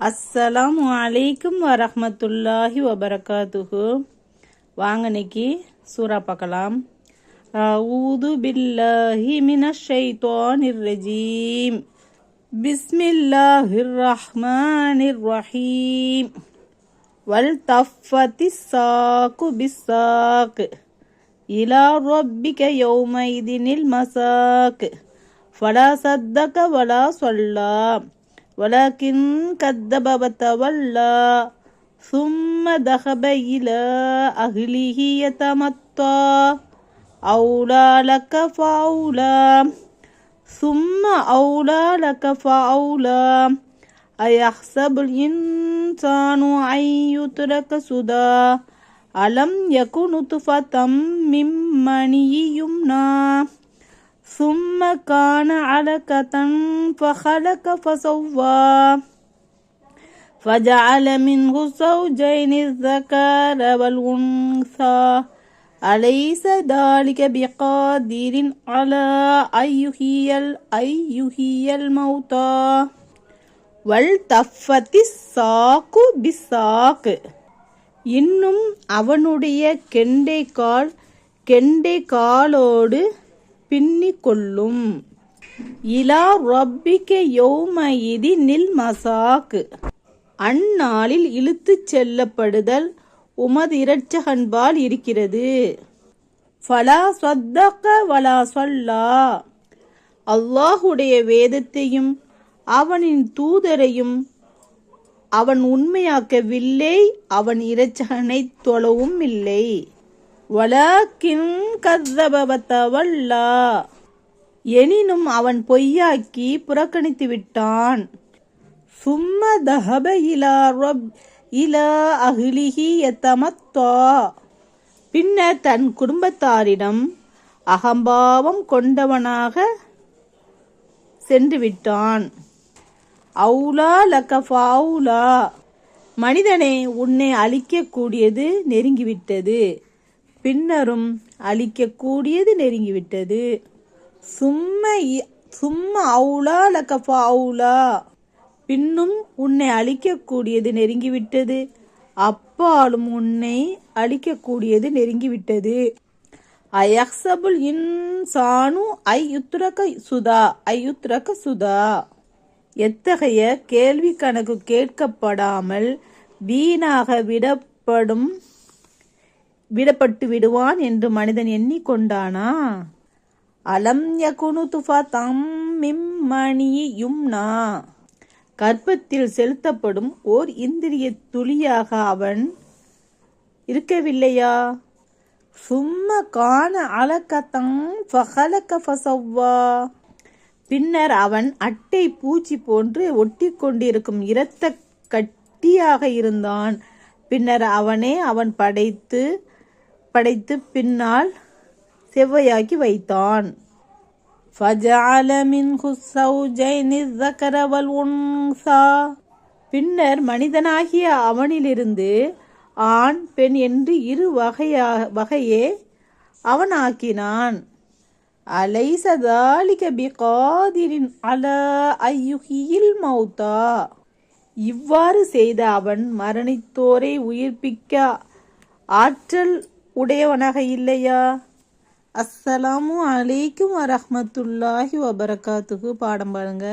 அஸ்ஸலாமு அலைக்கும் வரஹ்மத்துல்லாஹி வபரகாத்துஹு. வாங்க இன்னைக்கு சூரா பார்க்கலாம். அஊது பில்லாஹி மினஷ் ஷைத்தானிர் ரஜீம். பிஸ்மில்லாஹிர் ரஹ்மானிர் ரஹீம். வல் தஃபத்திஸ் சாக்கு பிஸ்ஸாக் இலா ரப்பிக யௌமைதினில் மசாக் ஃபலா சத்தக வலா ஸல்லா வலக்கின் கத்தப வதவல்லா சும்ம தஹப இலா அஹ்லிஹி யதமத்தா அவுலா லக ஃபஅவுலா சும்ம அவுலா லக ஃபஅவுலா அயஹ்சபுல் இன்சானு அன் யுத்ரக சுதா அலம் யகு நுத்ஃபதம் மின் மனிய்யின் யும்னா ثم كان علقة فخلق فسوى فجعل منه الزوجين الذكر والأنثى أليس ذلك بقادر على أن يحيي الموتى والتفت الساق بالساق. இன்னும் அவனுடைய கெண்டை காலோடு பின்னி கொள்ளும். இலா ரப்பிக யௌமஇதினில் மசாக், அந்நாளில் இழுத்துச் செல்லப்படுதல் உமது இரட்சகன்பால் இருக்கிறது. ஃபலா ஸத்தக வலா ஸல்லா, அல்லாஹுடைய வேதத்தையும் அவனின் தூதரையும் அவன் உண்மையாக்கவில்லை, அவன் இரட்சகனை தொழவும் இல்லை. வலக்கின் கத்தப வதவல்லா, எனினும் அவன் பொய்யாக்கி புறக்கணித்து விட்டான். சும்ம தஹப இலா அஹ்லிஹி யதமத்தா, பின்னர் தன் குடும்பத்தாரிடம் அகம்பாவம் கொண்டவனாக சென்று விட்டான். அவுலா லக ஃபஅவுலா, மனிதனே உன்னை அழிக்கக்கூடியது நெருங்கிவிட்டது, பின்னரும் அழிக்கக்கூடியது நெருங்கிவிட்டது. சும்ம அவுலா லக ஃபஅவுலா, பின்னும் உன்னை அழிக்கக்கூடியது நெருங்கிவிட்டது, அப்பாலும் உன்னை அழிக்கக்கூடியது நெருங்கிவிட்டது. அயஹ்சபுல் இன்சானு ஐயுத்ரக சுதா, எத்தகைய கேள்வி கணக்கு கேட்கப்படாமல் வீணாக விடப்பட்டு விடுவான் என்று மனிதன் எண்ணிக்கொண்டானா? அலம் யகு நுத்ஃபதம் மின் மனிய்யின் யும்னா, கர்ப்பத்தில் செலுத்தப்படும் ஓர் இந்திரிய துளியாக அவன் இருக்கவில்லையா? சும்ம கான அலகதன் ஃபஹலக ஃபஸவ்வா, பின்னர் அவன் அட்டை பூச்சி போன்று ஒட்டி கொண்டிருக்கும் இரத்த கட்டியாக இருந்தான். பின்னர் அவன் படைத்து பின்னால் செவ்வையாக்கி வைத்தான். ஃபஜஅல மின்ஹு ஸௌஜைனி ذكر والأنثى, பின்னர் மனிதனாகிய அவனிலிருந்து ஆண் பெண் என்று இரு வகையே அவன் ஆக்கினான். அலைஸ ذلك بقادر على أن يحيي الموتى, இவ்வாறு செய்த அவன் மரணித்தோரை உயிர்ப்பிக்க ஆற்றல் உடையவனாக இல்லையா? அஸ்ஸலாமு அலைக்கும் வரஹ்மத்துல்லாஹி வபரகாத்துஹு. பாடம் பாருங்க.